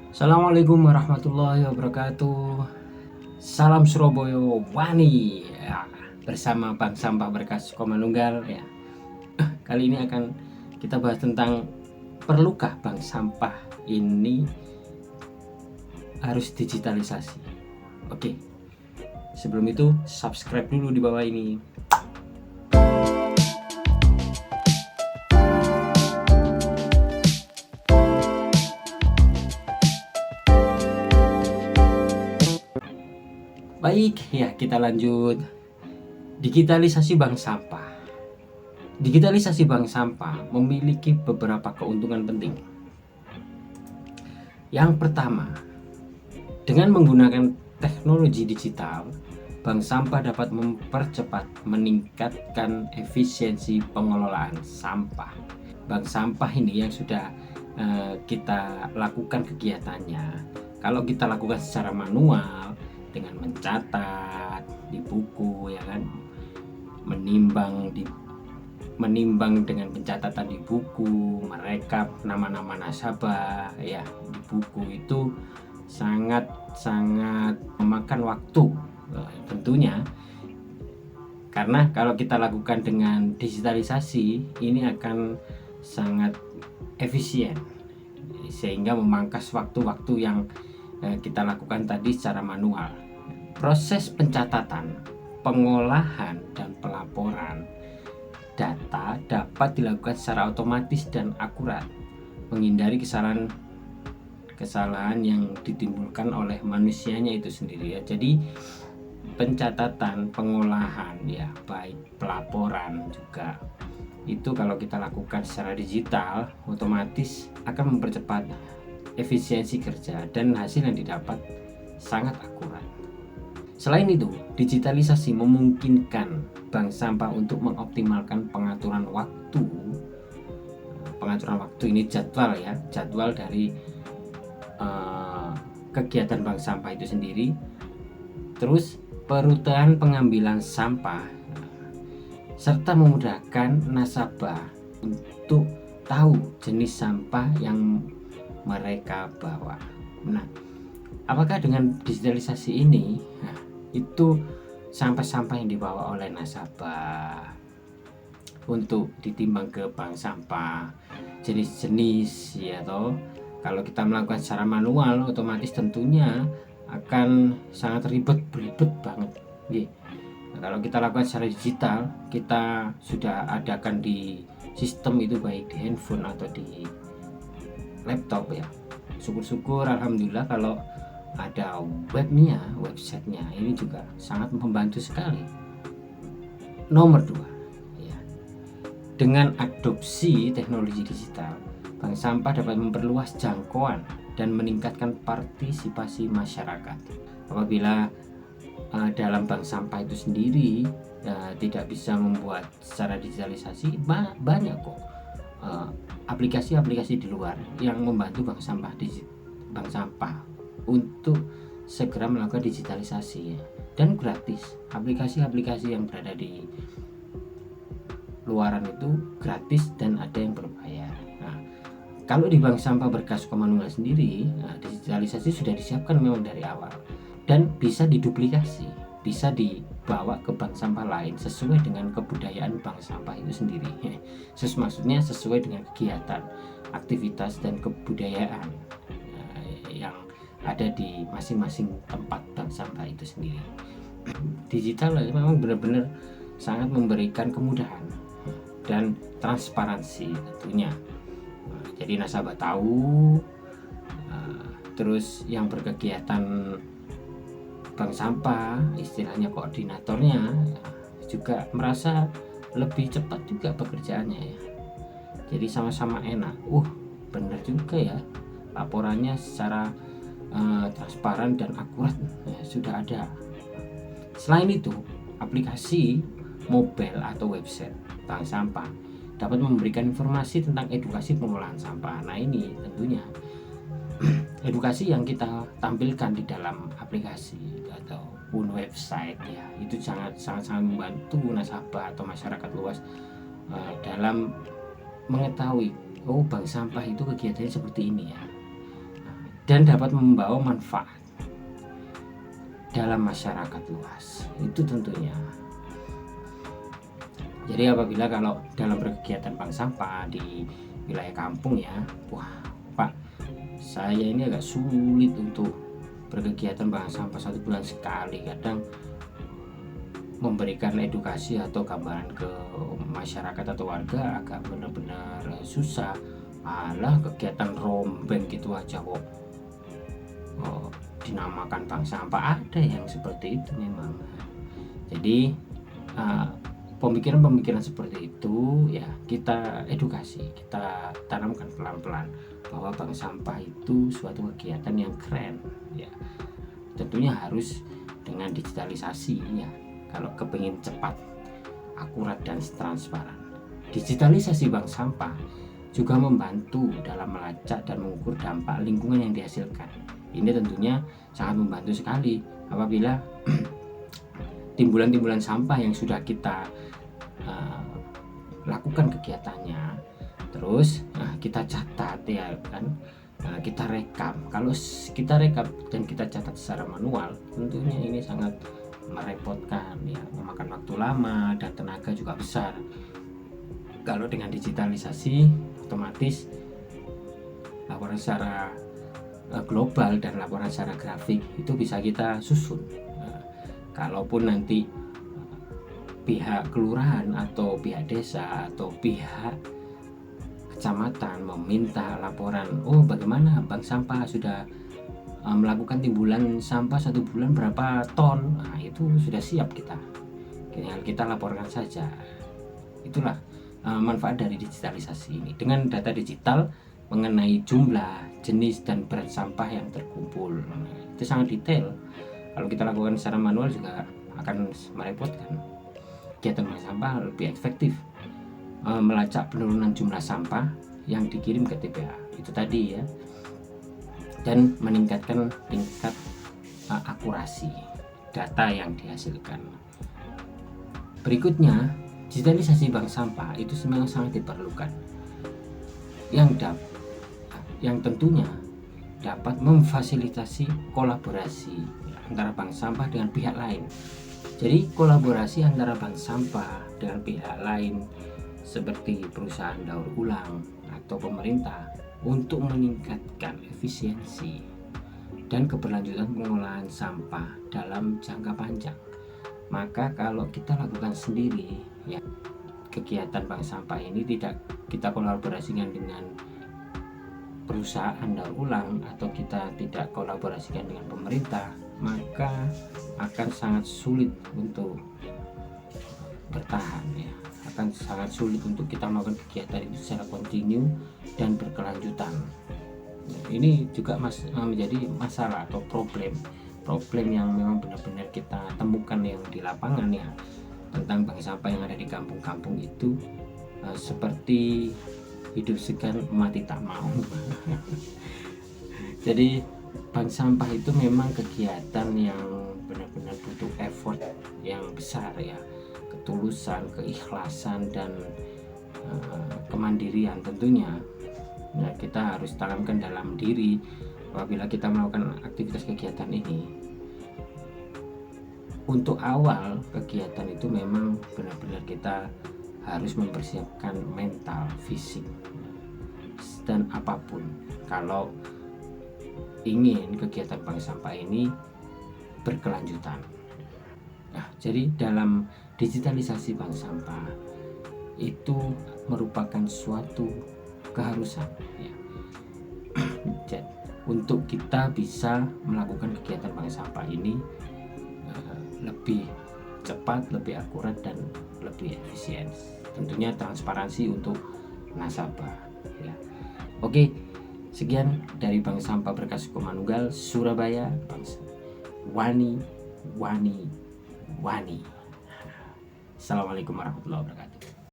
Assalamualaikum warahmatullahi wabarakatuh. Salam Surabaya Wani ya, bersama Bank Sampah Berkas Sukomanunggal ya. Kali ini akan kita bahas tentang perlukah bank sampah ini harus digitalisasi. Oke, sebelum itu subscribe dulu di bawah ini. Baik ya, kita lanjut. Digitalisasi bank sampah. Digitalisasi bank sampah memiliki beberapa keuntungan penting. Yang pertama, dengan menggunakan teknologi digital, bank sampah dapat mempercepat meningkatkan efisiensi pengelolaan sampah. Bank sampah ini yang sudah kita lakukan kegiatannya. Kalau kita lakukan secara manual dengan mencatat di buku ya kan, menimbang dengan pencatatan di buku, merekap nama-nama nasabah ya di buku, itu sangat memakan waktu tentunya. Karena kalau kita lakukan dengan digitalisasi, ini akan sangat efisien sehingga memangkas waktu-waktu yang kita lakukan tadi secara manual. Proses pencatatan, pengolahan, dan pelaporan data dapat dilakukan secara otomatis dan akurat, menghindari kesalahan yang ditimbulkan oleh manusianya itu sendiri ya. Jadi pencatatan, pengolahan ya, baik pelaporan juga, itu kalau kita lakukan secara digital, otomatis akan mempercepat efisiensi kerja dan hasil yang didapat sangat akurat. Selain itu, digitalisasi memungkinkan bank sampah untuk mengoptimalkan pengaturan waktu. Pengaturan waktu ini jadwal dari kegiatan bank sampah itu sendiri. Terus perutean pengambilan sampah, serta memudahkan nasabah untuk tahu jenis sampah yang mereka bawa. Nah, apakah dengan digitalisasi ini itu sampah-sampah yang dibawa oleh nasabah untuk ditimbang ke bank sampah jenis-jenis ya toh, kalau kita melakukan secara manual otomatis tentunya akan sangat ribet banget. Nah, kalau kita lakukan secara digital, kita sudah adakan di sistem itu, baik di handphone atau di laptop ya. Syukur-syukur alhamdulillah kalau ada websitenya, ini juga sangat membantu sekali. Nomor 2 ya, dengan adopsi teknologi digital, bank sampah dapat memperluas jangkauan dan meningkatkan partisipasi masyarakat. Apabila dalam bank sampah itu sendiri tidak bisa membuat secara digitalisasi, banyak kok aplikasi-aplikasi di luar yang membantu bank sampah untuk segera melakukan digitalisasi dan gratis. Aplikasi-aplikasi yang berada di luaran itu gratis dan ada yang berbayar. Nah, kalau di Bank Sampah Berkas Sukomanunggal sendiri, digitalisasi sudah disiapkan memang dari awal dan bisa diduplikasi, bisa dibawa ke bank sampah lain sesuai dengan kebudayaan bank sampah itu sendiri. Maksudnya sesuai dengan kegiatan, aktivitas, dan kebudayaan yang ada di masing-masing tempat bank sampah itu sendiri. Digital memang benar-benar sangat memberikan kemudahan dan transparansi tentunya. Jadi nasabah tahu, terus yang berkegiatan bank sampah, istilahnya koordinatornya, juga merasa lebih cepat juga pekerjaannya ya. Jadi sama-sama enak. Benar juga ya, laporannya secara transparan dan akurat sudah ada. Selain itu, aplikasi mobile atau website bank sampah dapat memberikan informasi tentang edukasi pengelolaan sampah. Nah, ini tentunya edukasi yang kita tampilkan di dalam aplikasi ataupun website ya, itu sangat membantu nasabah atau masyarakat luas dalam mengetahui bank sampah itu kegiatannya seperti ini ya. dan dapat membawa manfaat dalam masyarakat luas. Itu tentunya. Jadi apabila kalau dalam berkegiatan bank sampah di wilayah kampung ya, wah Pak, saya ini agak sulit untuk berkegiatan bank sampah 1 bulan sekali. Kadang memberikan edukasi atau gambaran ke masyarakat atau warga agak benar-benar susah. Alah, kegiatan rombeng gitu aja kok dinamakan bank sampah. Ada yang seperti itu memang. Jadi pemikiran-pemikiran seperti itu ya kita edukasi, kita tanamkan pelan-pelan bahwa bank sampah itu suatu kegiatan yang keren ya. Tentunya harus dengan digitalisasi ya. Kalau kepingin cepat, akurat dan transparan. Digitalisasi bank sampah juga membantu dalam melacak dan mengukur dampak lingkungan yang dihasilkan. Ini tentunya sangat membantu sekali apabila timbulan-timbulan sampah yang sudah kita lakukan kegiatannya, terus kita catat ya kan, kita rekam. Kalau kita rekam dan kita catat secara manual, tentunya ini sangat merepotkan ya, memakan waktu lama dan tenaga juga besar. Kalau dengan digitalisasi, otomatis laporan secara global dan laporan secara grafik itu bisa kita susun. Kalaupun nanti pihak kelurahan atau pihak desa atau pihak kecamatan meminta laporan, bagaimana bank sampah sudah melakukan timbulan sampah 1 bulan berapa ton, itu sudah siap, tinggal kita laporkan saja. Itulah manfaat dari digitalisasi ini. Dengan data digital mengenai jumlah, jenis dan berat sampah yang terkumpul, itu sangat detail. Kalau kita lakukan secara manual juga akan merepotkan. Kegiatan bank sampah lebih efektif melacak penurunan jumlah sampah yang dikirim ke TPA itu tadi ya, dan meningkatkan tingkat akurasi data yang dihasilkan. Berikutnya, digitalisasi bank sampah itu memang sangat diperlukan, yang tentunya dapat memfasilitasi kolaborasi antara bank sampah dengan pihak lain. Jadi kolaborasi antara bank sampah dengan pihak lain seperti perusahaan daur ulang atau pemerintah untuk meningkatkan efisiensi dan keberlanjutan pengolahan sampah dalam jangka panjang. Maka kalau kita lakukan sendiri ya, kegiatan bank sampah ini tidak kita kolaborasikan dengan perusahaan daur ulang atau kita tidak kolaborasikan dengan pemerintah, maka akan sangat sulit untuk bertahan ya, akan sangat sulit untuk kita melakukan kegiatan itu secara kontinu dan berkelanjutan. Ini juga menjadi masalah atau problem yang memang benar-benar kita temukan yang di lapangan ya, tentang bank sampah yang ada di kampung-kampung itu seperti hidup segan mati tak mau. Jadi bank sampah itu memang kegiatan yang benar-benar butuh effort yang besar ya, ketulusan, keikhlasan dan kemandirian tentunya ya, kita harus tanamkan dalam diri apabila kita melakukan aktivitas kegiatan ini. Untuk awal kegiatan itu memang benar-benar kita harus mempersiapkan mental, fisik dan apapun kalau ingin kegiatan bank sampah ini berkelanjutan. Nah, jadi dalam digitalisasi bank sampah itu merupakan suatu keharusan ya. Untuk kita bisa melakukan kegiatan bank sampah ini lebih cepat, lebih akurat dan lebih efisien. Tentunya transparansi untuk nasabah ya. Oke, sekian dari Bank Sampah Berkas Sukomanunggal, Surabaya. Wani. Assalamualaikum warahmatullahi wabarakatuh.